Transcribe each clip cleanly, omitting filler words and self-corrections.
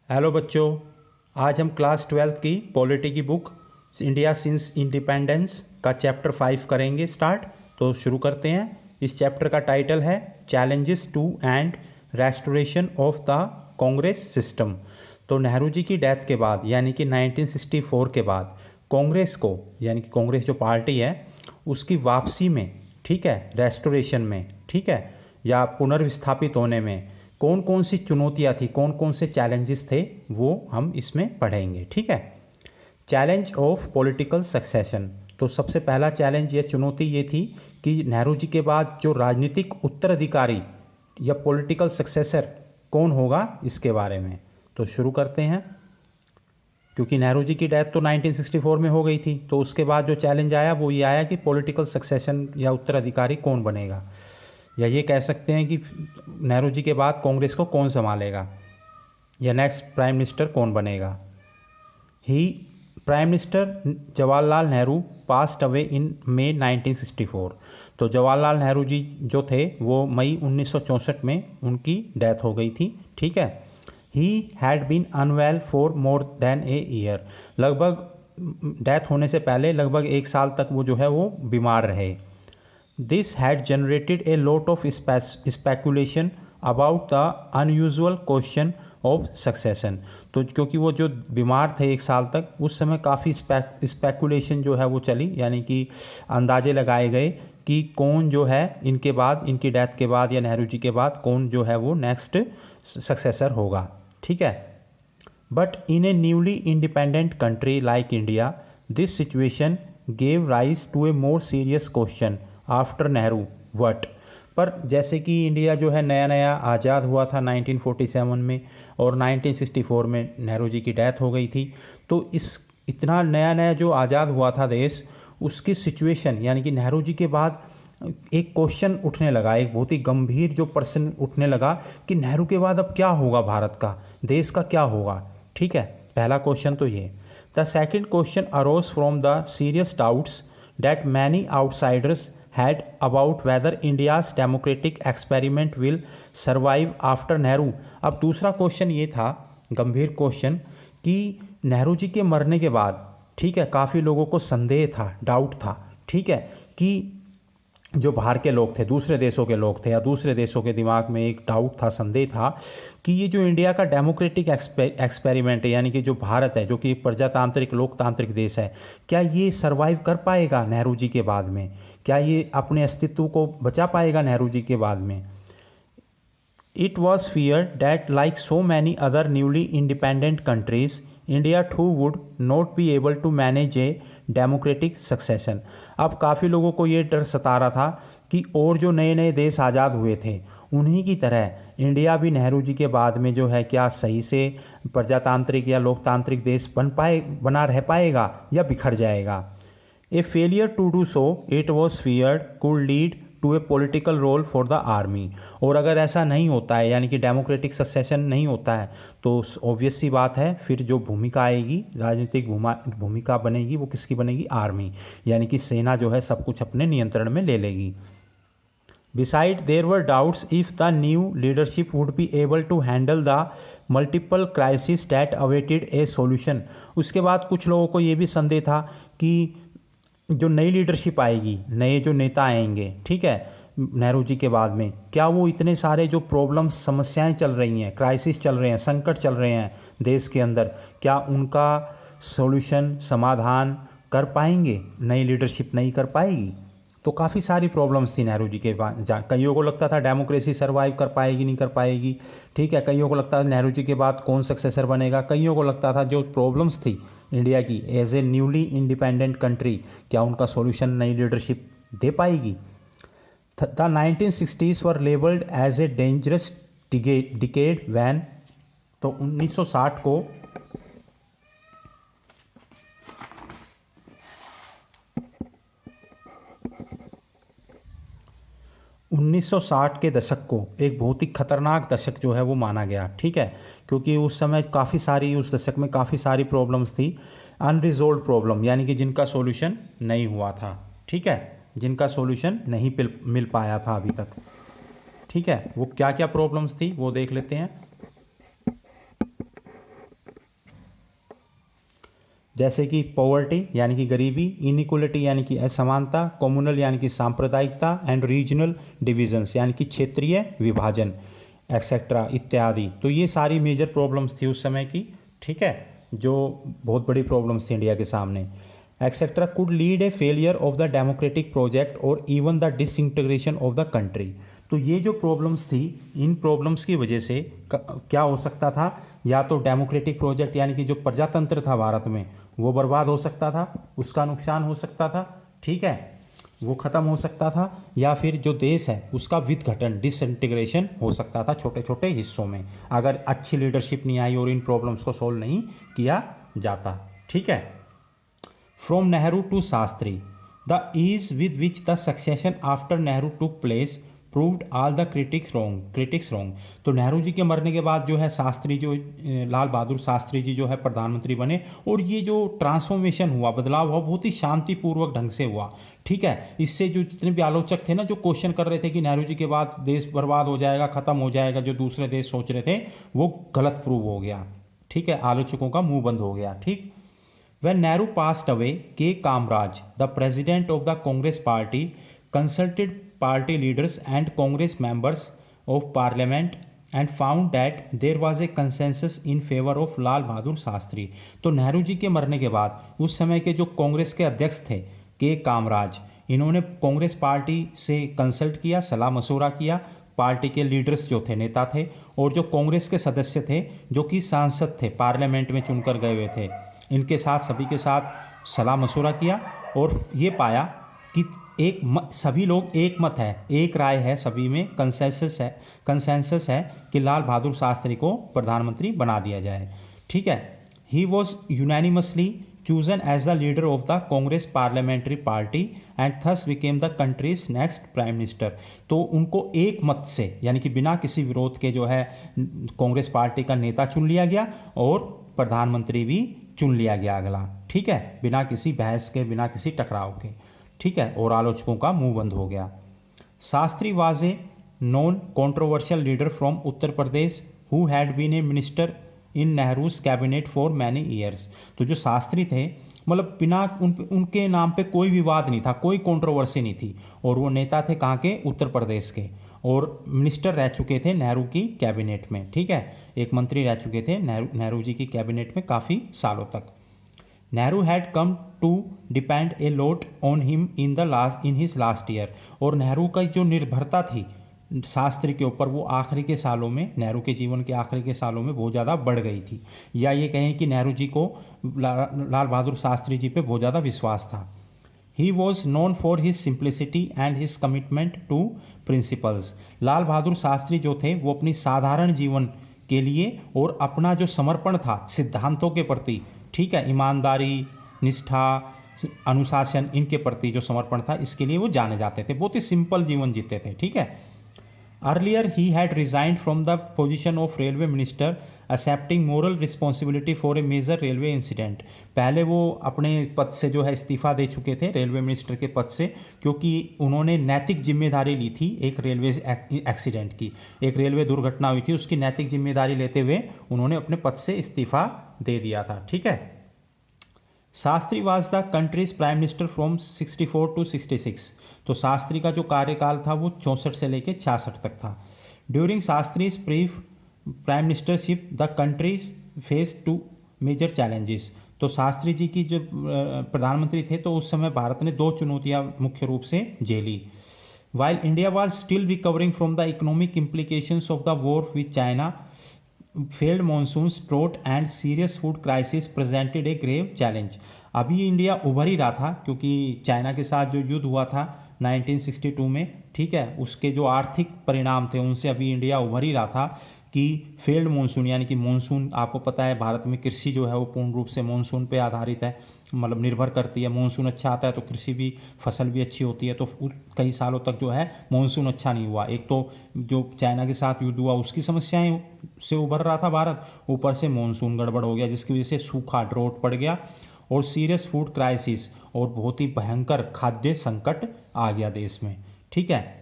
Hello बच्चों, आज हम क्लास 12 की पॉलिटी की बुक इंडिया सिंस इंडिपेंडेंस का चैप्टर 5 करेंगे स्टार्ट। तो शुरू करते हैं। इस चैप्टर का टाइटल है challenges to and restoration of the Congress system. तो नेहरू जी की डेथ के बाद यानी कि 1964 के बाद कांग्रेस को यानी कि कांग्रेस जो पार्टी है उसकी वापसी में, ठीक है, रेस्टोरेशन में, ठीक है, या पुनर्विस्थापित होने में कौन कौन सी चुनौतियाँ थी, कौन कौन से चैलेंजेस थे, वो हम इसमें पढ़ेंगे। ठीक है। Challenge of political succession. तो सबसे पहला चैलेंज या चुनौती ये थी कि नेहरू जी के बाद जो राजनीतिक उत्तराधिकारी या पॉलिटिकल सक्सेसर कौन होगा, इसके बारे में। तो शुरू करते हैं। क्योंकि नेहरू जी की डेथ तो 1964 में हो गई थी, तो उसके बाद जो चैलेंज आया वो ये आया कि पॉलिटिकल सक्सेशन या उत्तराधिकारी कौन बनेगा, या ये कह सकते हैं कि नेहरू जी के बाद कांग्रेस को कौन संभालेगा या नेक्स्ट प्राइम मिनिस्टर कौन बनेगा। He prime minister Jawaharlal Nehru passed away in May 1964। तो जवाहरलाल नेहरू जी जो थे वो मई 1964 में उनकी डेथ हो गई थी। ठीक है। He had been unwell for more than a year. लगभग डेथ होने से पहले लगभग एक साल तक वो जो है वो बीमार रहे। This had generated a lot of speculation about the unusual question of succession। तो क्योंकि वो जो बीमार थे एक साल तक, उस समय काफ़ी स्पेकुलेशन जो है वो चली, यानी कि अंदाजे लगाए गए कि कौन जो है इनके बाद, इनकी डेथ के बाद या नेहरू जी के बाद कौन जो है वो नेक्स्ट सक्सेसर होगा। ठीक है। But in a newly independent country like India this situation gave rise to a more serious question after Nehru what. पर जैसे कि इंडिया जो है नया नया आज़ाद हुआ था 1947 में, और 1964 में नेहरू जी की डेथ हो गई थी, तो इस इतना नया नया जो आज़ाद हुआ था देश, उसकी सिचुएशन यानी कि नेहरू जी के बाद एक क्वेश्चन उठने लगा, एक बहुत ही गंभीर जो प्रश्न उठने लगा कि नेहरू के बाद अब क्या होगा, भारत का, देश का क्या होगा। ठीक है। पहला क्वेश्चन तो ये। The second question arrows from the serious doubts that many outsiders had about whether India's democratic experiment will survive after Nehru। अब दूसरा क्वेश्चन ये था, गंभीर क्वेश्चन, कि नेहरू जी के मरने के बाद, ठीक है, काफ़ी लोगों को संदेह था, डाउट था, ठीक है, कि जो बाहर के लोग थे, दूसरे देशों के लोग थे, या दूसरे देशों के दिमाग में एक डाउट था, संदेह था कि ये जो इंडिया का डेमोक्रेटिक एक्सपेरिमेंट है, यानी कि जो भारत है, जो कि प्रजातांत्रिक लोकतांत्रिक देश है, क्या ये सरवाइव कर पाएगा नेहरू जी के बाद में, क्या ये अपने अस्तित्व को बचा पाएगा नेहरू जी के बाद में। It was fear that like so many other newly independent countries India too would not be able to manage a democratic succession. अब काफ़ी लोगों को ये डर सता रहा था कि और जो नए नए देश आज़ाद हुए थे उन्हीं की तरह इंडिया भी नेहरू जी के बाद में जो है क्या सही से प्रजातांत्रिक या लोकतांत्रिक देश बना रह पाएगा या बिखर जाएगा। A failure to do so it was feared could lead to a political role for the army. और अगर ऐसा नहीं होता है, यानी कि डेमोक्रेटिक सक्सेशन नहीं होता है, तो ऑब्वियस सी बात है फिर जो भूमिका आएगी, राजनीतिक भूमिका बनेगी, वो किसकी बनेगी, आर्मी, यानी कि सेना जो है सब कुछ अपने नियंत्रण में ले लेगी। Besides there were doubts if the new leadership would be able to handle the multiple crisis that awaited a solution. उसके बाद कुछ लोगों को ये भी संदेह था कि जो नई लीडरशिप आएगी, नए जो नेता आएंगे, ठीक है, नेहरू जी के बाद में, क्या वो इतने सारे जो प्रॉब्लम्स, समस्याएं चल रही हैं, क्राइसिस चल रहे हैं, संकट चल रहे हैं देश के अंदर, क्या उनका सॉल्यूशन, समाधान कर पाएंगे, नई लीडरशिप नहीं कर पाएगी। तो काफ़ी सारी प्रॉब्लम्स थी नेहरू जी के बाद। कईयों को लगता था डेमोक्रेसी सर्वाइव कर पाएगी, नहीं कर पाएगी, ठीक है, कईयों को लगता था नेहरू जी के बाद कौन सक्सेसर बनेगा, कईयों को लगता था जो प्रॉब्लम्स थी इंडिया की as a newly independent country, क्या उनका सॉल्यूशन नई लीडरशिप दे पाएगी। The 1960s were labelled as a dangerous decade when. तो 1960 को 1960 के दशक को एक बहुत ही खतरनाक दशक जो है वो माना गया। ठीक है। क्योंकि उस समय काफ़ी सारी, उस दशक में काफ़ी सारी प्रॉब्लम्स थी, अनरिजोल्व प्रॉब्लम, यानी कि जिनका सॉल्यूशन नहीं हुआ था। ठीक है। जिनका सॉल्यूशन नहीं मिल पाया था अभी तक। ठीक है। वो क्या क्या प्रॉब्लम्स थी वो देख लेते हैं। जैसे कि पॉवर्टी यानी कि गरीबी, इनइक्वलिटी यानी कि असमानता, कम्युनल यानी कि सांप्रदायिकता, एंड रीजनल डिविजन्स यानी कि क्षेत्रीय विभाजन एक्सेट्रा इत्यादि। तो ये सारी मेजर प्रॉब्लम्स थी उस समय की, ठीक है, जो बहुत बड़ी प्रॉब्लम्स थी इंडिया के सामने। Etcetera could lead a failure of the democratic project और even the disintegration of the country. तो ये जो प्रॉब्लम्स थी, इन प्रॉब्लम्स की वजह से क्या हो सकता था, या तो डेमोक्रेटिक प्रोजेक्ट यानी कि जो प्रजातंत्र था भारत में वो बर्बाद हो सकता था, उसका नुकसान हो सकता था, ठीक है, वो ख़त्म हो सकता था, या फिर जो देश है उसका विघटन डिसइंटीग्रेशन हो सकता था छोटे छोटे हिस्सों में, अगर अच्छी लीडरशिप नहीं आई और इन प्रॉब्लम्स को सॉल्व नहीं किया जाता, ठीक है। From Nehru to Shastri, the ease with which the succession after Nehru took place proved all the critics wrong. तो नेहरू जी के मरने के बाद जो है शास्त्री जो लाल बहादुर शास्त्री जी जो है प्रधानमंत्री बने, और ये जो ट्रांसफॉर्मेशन हुआ, बदलाव हुआ, बहुत ही शांतिपूर्वक ढंग से हुआ, ठीक है। इससे जो जितने भी आलोचक थे ना, जो क्वेश्चन कर रहे थे कि नेहरू जी के बाद देश बर्बाद हो जाएगा, ख़त्म हो जाएगा, जो दूसरे देश सोच रहे थे, वो गलत प्रूव हो गया, ठीक है, आलोचकों का मुंह बंद हो गया, ठीक। When Nehru passed away, K. Kamraj, the president of the Congress party, consulted party leaders and Congress members of parliament and found that there was a consensus in favor of लाल बहादुर शास्त्री। तो नेहरू जी के मरने के बाद उस समय के जो कांग्रेस के अध्यक्ष थे के कामराज, इन्होंने कांग्रेस पार्टी से कंसल्ट किया, सलाह मशवरा किया, पार्टी के लीडर्स जो थे, नेता थे, और जो कांग्रेस के सदस्य थे जो कि सांसद थे, पार्लियामेंट में चुनकर गए हुए थे, इनके साथ सभी के साथ सलाह मशवरा किया और ये पाया कि सभी लोग एक मत है, एक राय है, सभी में कंसेंसस है कि लाल बहादुर शास्त्री को प्रधानमंत्री बना दिया जाए, ठीक है। He was unanimously chosen as the leader of the Congress parliamentary party and thus became the country's next prime minister। तो उनको एक मत से यानी कि बिना किसी विरोध के जो है कांग्रेस पार्टी का नेता चुन लिया गया और प्रधानमंत्री भी चुन लिया गया अगला, ठीक है, बिना किसी बहस के, बिना किसी टकराव के, ठीक है, और आलोचकों का मुंह बंद हो गया। Shastri was a non controversial leader from Uttar Pradesh who had been a minister in Nehru's cabinet for many years. तो जो शास्त्री थे, मतलब बिना उनके नाम पे कोई विवाद नहीं था, कोई कंट्रोवर्सी नहीं थी, और वो नेता थे कहाँ के, उत्तर प्रदेश के, और मिनिस्टर रह चुके थे नेहरू की कैबिनेट में, ठीक है, एक मंत्री रह चुके थे नेहरू जी की कैबिनेट में काफ़ी सालों तक। Nehru had come to depend a lot on him in his last year. और नेहरू का जो निर्भरता थी शास्त्री के ऊपर, वो आखिरी के सालों में, नेहरू के जीवन के आखिरी के सालों में बहुत ज़्यादा बढ़ गई थी, या ये कहें कि नेहरू जी को लाल बहादुर शास्त्री जी पे बहुत ज़्यादा विश्वास था। He was known for his simplicity and his commitment to principles. Lal Bahadur Shastri जो थे वो अपनी साधारण जीवन के लिए और अपना जो समर्पण था सिद्धांतों के प्रति, ठीक है, ईमानदारी, निष्ठा, अनुशासन, इनके प्रति जो समर्पण था, इसके लिए वो जाने जाते थे, बहुत ही सिंपल जीवन जीते थे, ठीक है। Earlier he had resigned from the position of railway minister accepting moral responsibility for a major railway incident. पहले वो अपने पद से जो है इस्तीफा दे चुके थे, रेलवे मिनिस्टर के पद से, क्योंकि उन्होंने नैतिक जिम्मेदारी ली थी एक रेलवे एक्सीडेंट की, एक रेलवे दुर्घटना हुई थी, उसकी नैतिक जिम्मेदारी लेते हुए उन्होंने अपने पद से इस्तीफा दे दिया था, ठीक है। Shastri was the country's prime minister from 64 to 66। तो शास्त्री का जो कार्यकाल था वो 64 से लेकर 66 तक था। During Shastri's brief prime ministership the country's face two major challenges. तो शास्त्री जी की जो प्रधानमंत्री थे तो उस समय भारत ने दो चुनौतियां मुख्य रूप से झेली। While India was still recovering from the economic implications of the war with China, failed monsoons, drought and serious food crisis presented a grave challenge. अभी इंडिया उभर ही रहा था क्योंकि चाइना के साथ जो युद्ध हुआ था 1962 में, ठीक है, उसके जो आर्थिक परिणाम थे उनसे अभी इंडिया उभर ही रहा था कि फेल्ड मानसून, यानी कि मानसून, आपको पता है भारत में कृषि जो है वो पूर्ण रूप से मानसून पे आधारित है, मतलब निर्भर करती है। मानसून अच्छा आता है तो कृषि भी, फसल भी अच्छी होती है। तो कई सालों तक जो है मानसून अच्छा नहीं हुआ। एक तो जो चाइना के साथ युद्ध हुआ उसकी समस्याएं से उभर रहा था भारत, ऊपर से मानसून गड़बड़ हो गया जिसकी वजह से सूखा, ड्रोट पड़ गया और सीरियस फूड क्राइसिस और बहुत ही भयंकर खाद्य संकट आ गया देश में, ठीक है।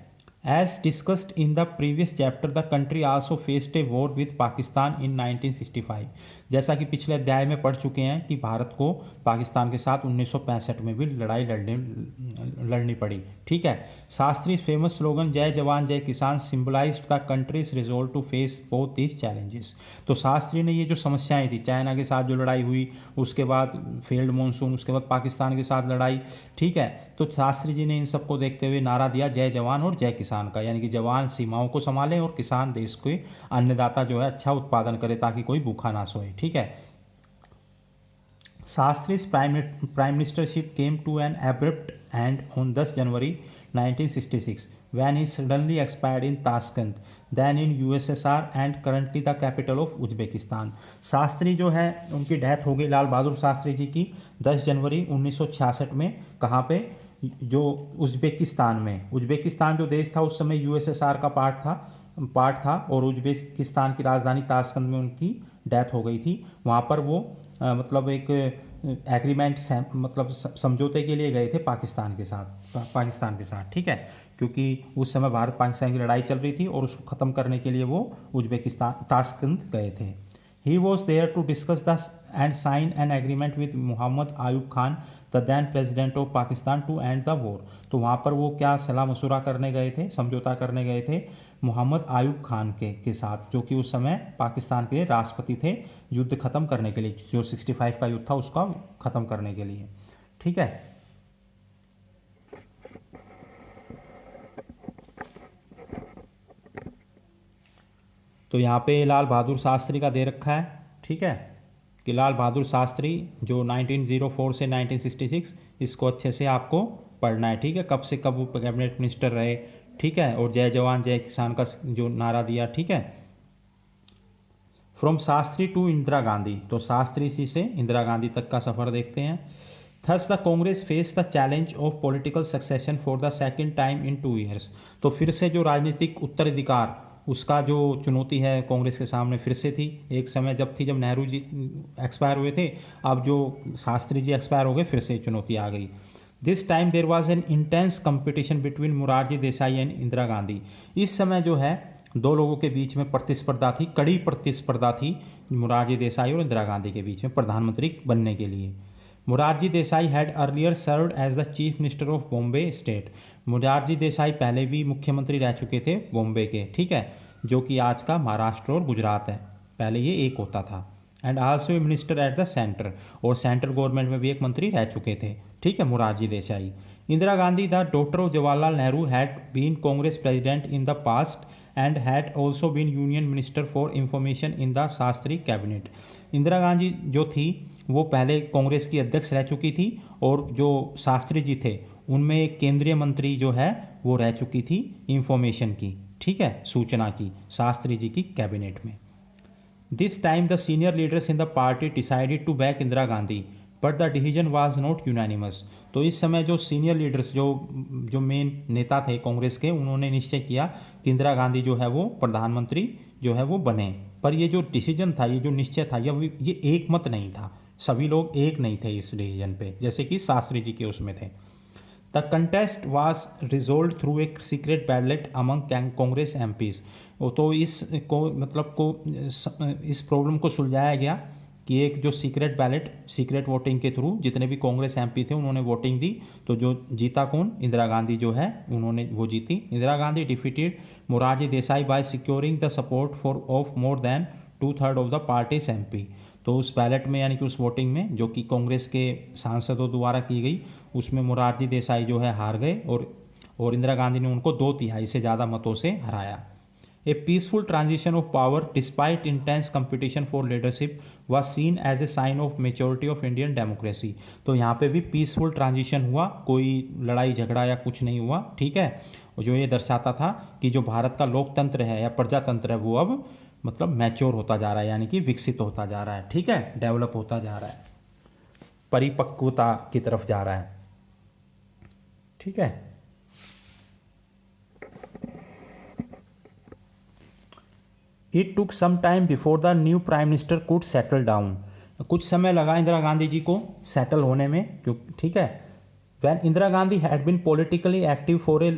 As discussed in the previous chapter, the country also faced a war with Pakistan in 1965. जैसा कि पिछले अध्याय में पढ़ चुके हैं कि भारत को पाकिस्तान के साथ 1965 में भी लड़ाई लड़नी पड़ी। ठीक है। शास्त्री फेमस स्लोगन जय जवान जय किसान symbolized the country's resolve to face both these challenges. तो शास्त्री ने ये जो समस्याएं थी, चाइना के साथ जो लड़ाई हुई, उसके बाद फेल्ड मॉनसून, उसके बाद पाकिस्तान के साथ लड़ाई, ठीक है, तो शास्त्री जी ने इन सबको देखते हुए नारा दिया जय जवान और जय किसान का, यानी कि जवान सीमाओं को संभालें और किसान देश के अन्नदाता जो है अच्छा उत्पादन करे ताकि कोई भूखा ना सोए। ठीक है। शास्त्री's prime ministership came to an abrupt end on 10 January 1966 when he suddenly expired in Tashkent, then in USSR and currently the capital of Uzbekistan। Shastri जो है उनकी डेथ हो गई, लाल बहादुर शास्त्री जी की 10 जनवरी 1966 में। कहाँ पे? जो उज़्बेकिस्तान में। उज़्बेकिस्तान जो देश था उस समय यूएसएसआर का पार्ट था और उज़्बेकिस्तान की राजधानी ताशकंद में उनकी डेथ हो गई थी। वहाँ पर वो मतलब एक एग्रीमेंट मतलब समझौते के लिए गए थे पाकिस्तान के साथ। ठीक है, क्योंकि उस समय भारत पाकिस्तान की लड़ाई चल रही थी और उसको ख़त्म करने के लिए वो उज़्बेकिस्तान ताशकंद गए थे। He was there to discuss and sign an agreement with Muhammad Ayub Khan, the then president of Pakistan, to end the war। तो वहाँ पर वो क्या सलाह मशुरा करने गए थे, समझौता करने गए थे मोहम्मद आयूब खान के साथ, जो कि उस समय पाकिस्तान के राष्ट्रपति थे, युद्ध खत्म करने के लिए, जो 65 का युद्ध था उसका ख़त्म करने के लिए। ठीक है। तो यहाँ पे लाल बहादुर शास्त्री का दे रखा है। ठीक है, कि लाल बहादुर शास्त्री जो 1904 से 1966, इसको अच्छे से आपको पढ़ना है। ठीक है, कब से कब वो कैबिनेट मिनिस्टर रहे। ठीक है, और जय जवान जय किसान का जो नारा दिया। ठीक है। फ्रॉम शास्त्री टू इंदिरा गांधी, तो शास्त्री जी से इंदिरा गांधी तक का सफ़र देखते हैं। Thus the Congress face the challenge of political succession for the second time in 2 years. तो फिर से जो राजनीतिक उत्तराधिकार उसका जो चुनौती है कांग्रेस के सामने फिर से थी। एक समय जब नेहरू जी एक्सपायर हुए थे, अब जो शास्त्री जी एक्सपायर हो गए, फिर से चुनौती आ गई। This time there was an intense competition between Morarji Desai and Indira Gandhi. इस समय जो है दो लोगों के बीच में प्रतिस्पर्धा थी, कड़ी प्रतिस्पर्धा थी मोरारजी देसाई और इंदिरा गांधी के बीच में प्रधानमंत्री बनने के लिए। Morarji Desai had earlier served as the chief minister of Bombay state. Morarji Desai पहले भी मुख्यमंत्री रह चुके थे बॉम्बे के। ठीक है, जो कि आज का महाराष्ट्र और गुजरात है, पहले ये एक होता था। And also a minister at the centre, और सेंट्रल गवर्नमेंट में भी एक मंत्री रह चुके थे। ठीक है, Morarji Desai. Indira Gandhi the daughter of Jawaharlal Nehru had been Congress president in the past and had also been union minister for information in the Shastri cabinet. Indira Gandhi जो थी वो पहले कांग्रेस की अध्यक्ष रह चुकी थी, और जो शास्त्री जी थे उनमें एक केंद्रीय मंत्री जो है वो रह चुकी थी इंफॉर्मेशन की। ठीक है, सूचना की, शास्त्री जी की कैबिनेट में। This time the senior leaders in the party decided to back Indira Gandhi but the decision was not unanimous. तो इस समय जो सीनियर लीडर्स जो मेन नेता थे कांग्रेस के, उन्होंने निश्चय किया कि इंदिरा गांधी जो है वो प्रधानमंत्री जो है वो बने, पर ये जो डिसीजन था, ये जो निश्चय था, ये एक मत नहीं था, सभी लोग एक नहीं थे इस डिसीजन पे, जैसे कि शास्त्री जी के उसमें थे। The contest was resolve through a secret ballot among Congress MPs. तो इस प्रॉब्लम को सुलझाया गया कि एक जो सीक्रेट वोटिंग के थ्रू जितने भी कांग्रेस एमपी थे उन्होंने वोटिंग दी, तो जो जीता कौन? इंदिरा गांधी जो है उन्होंने वो जीती। Indira Gandhi defeated Morarji Desai by securing the support of more than 2/3 of the party's MP. तो उस बैलेट में, यानी कि उस वोटिंग में जो कि कांग्रेस के सांसदों द्वारा की गई, उसमें मोरारजी देसाई जो है हार गए और इंदिरा गांधी ने उनको 2/3 से ज़्यादा मतों से हराया। A peaceful transition of power despite intense competition for leadership was seen as a sign of maturity of Indian democracy. तो यहाँ पे भी पीसफुल ट्रांजिशन हुआ, कोई लड़ाई झगड़ा या कुछ नहीं हुआ। ठीक है, जो ये दर्शाता था कि जो भारत का लोकतंत्र है या प्रजातंत्र है वो अब मतलब मैच्योर होता जा रहा है, यानी कि विकसित होता जा रहा है। ठीक है, डेवलप होता जा रहा है, परिपक्वता की तरफ जा रहा है। ठीक है। It took some time before the new prime minister could settle down. कुछ समय लगा इंदिरा गांधी जी को सेटल होने में, ठीक है। When Indira Gandhi had been politically active for a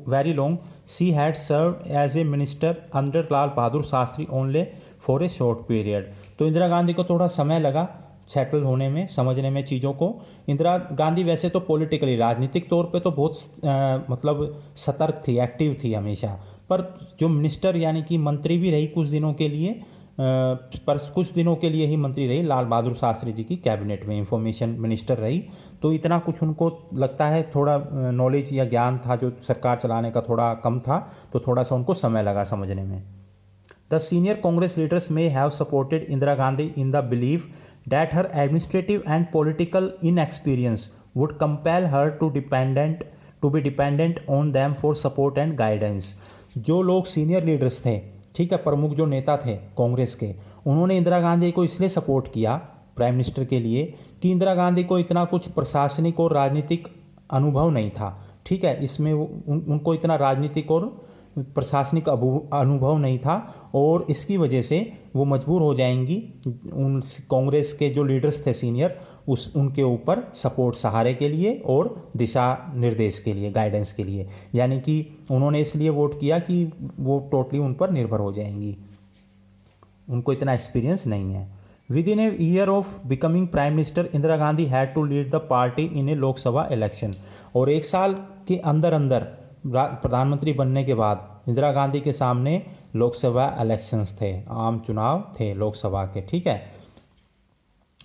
very long, she had served as a minister under Lal Bahadur Shastri only for a short period. तो इंदिरा गांधी को थोड़ा समय लगा सेटल होने में, समझने में चीज़ों को। इंदिरा गांधी वैसे तो पॉलिटिकली, राजनीतिक तौर पे तो बहुत मतलब सतर्क थी, एक्टिव थी हमेशा, पर जो मिनिस्टर यानी कि मंत्री भी रही कुछ दिनों के लिए, पर कुछ दिनों के लिए ही मंत्री रही लाल बहादुर शास्त्री जी की कैबिनेट में, इंफॉर्मेशन मिनिस्टर रही। तो इतना कुछ उनको लगता है थोड़ा नॉलेज या ज्ञान था जो सरकार चलाने का थोड़ा कम था, तो थोड़ा सा उनको समय लगा समझने में। The senior Congress leaders may have supported Indira Gandhi in the believe that her administrative and political inexperience would compel her to be dependent on them for support and guidance. जो लोग सीनियर लीडर्स थे, ठीक है, प्रमुख जो नेता थे कांग्रेस के, उन्होंने इंदिरा गांधी को इसलिए सपोर्ट किया प्राइम मिनिस्टर के लिए कि इंदिरा गांधी को इतना कुछ प्रशासनिक और राजनीतिक अनुभव नहीं था, ठीक है, इसमें उनको इतना राजनीतिक और प्रशासनिक अनुभव नहीं था, और इसकी वजह से वो मजबूर हो जाएंगी उन कांग्रेस के जो लीडर्स थे सीनियर, उनके ऊपर सपोर्ट, सहारे के लिए और दिशा निर्देश के लिए, गाइडेंस के लिए। यानी कि उन्होंने इसलिए वोट किया कि वो टोटली उन पर निर्भर हो जाएंगी, उनको इतना एक्सपीरियंस नहीं है। Within a year of becoming prime minister, Indira Gandhi had to lead the party in a Lok Sabha election. और एक साल के अंदर अंदर प्रधानमंत्री बनने के बाद इंदिरा गांधी के सामने लोकसभा इलेक्शंस थे, आम चुनाव थे लोकसभा के, ठीक है।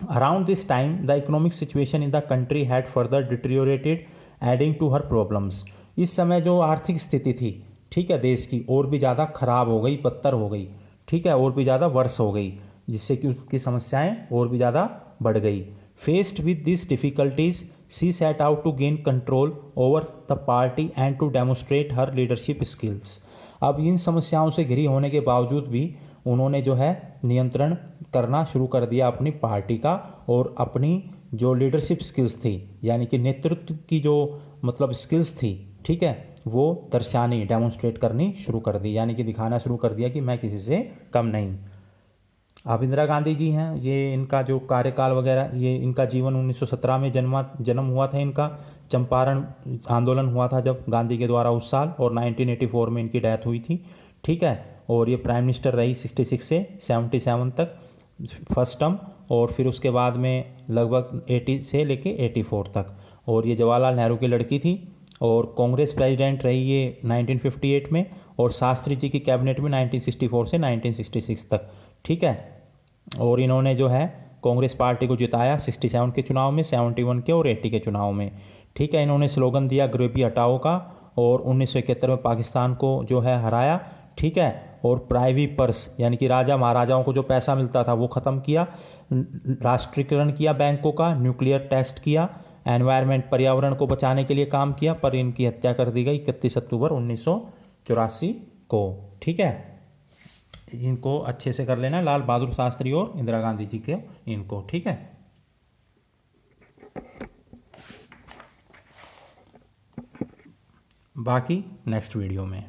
Around this time the economic situation in the country had further deteriorated adding to her problems. इस समय जो आर्थिक स्थिति थी, ठीक है, देश की और भी ज़्यादा खराब हो गई, बदतर हो गई, ठीक है, और भी ज़्यादा वर्ष हो गई, जिससे कि उसकी समस्याएं और भी ज़्यादा बढ़ गई। Faced with these difficulties, she set out to gain control over the party and to demonstrate her leadership skills. अब इन समस्याओं से घिरी होने के बावजूद भी उन्होंने जो है नियंत्रण करना शुरू कर दिया अपनी पार्टी का, और अपनी जो लीडरशिप स्किल्स थी, यानी कि नेतृत्व की जो मतलब स्किल्स थी, ठीक है, वो दर्शानी, डेमोन्स्ट्रेट करनी शुरू कर दी, यानी कि दिखाना शुरू कर दिया कि मैं किसी से कम नहीं। अब इंदिरा गांधी जी हैं, ये इनका जो कार्यकाल वगैरह, ये इनका जीवन 1917 में जन्म हुआ था इनका। चंपारण आंदोलन हुआ था जब गांधी के द्वारा उस साल, और 1984 में इनकी डेथ हुई थी, ठीक है। और ये प्राइम मिनिस्टर रही 66 से 77 तक, फर्स्ट टर्म, और फिर उसके बाद में लगभग 80 से लेके 84 तक। और ये जवाहरलाल नेहरू की लड़की थी, और कांग्रेस प्रेसिडेंट रही ये 1958 में, और शास्त्री जी की कैबिनेट में 1964 से 1966 तक, ठीक है। और इन्होंने जो है कांग्रेस पार्टी को जिताया 67 के चुनाव में, 71 के और 80 के चुनाव में, ठीक है। इन्होंने स्लोगन दिया गरीबी हटाओ का, और 1971 में पाकिस्तान को जो है हराया, ठीक है। और प्राइवेट पर्स, यानी कि राजा महाराजाओं को जो पैसा मिलता था वो ख़त्म किया, राष्ट्रीयकरण किया बैंकों का, न्यूक्लियर टेस्ट किया, एनवायरनमेंट, पर्यावरण को बचाने के लिए काम किया, पर इनकी हत्या कर दी गई 31 अक्टूबर 1984 को, ठीक है। इनको अच्छे से कर लेना, लाल बहादुर शास्त्री और इंदिरा गांधी जी के, इनको, ठीक है। बाकी नेक्स्ट वीडियो में।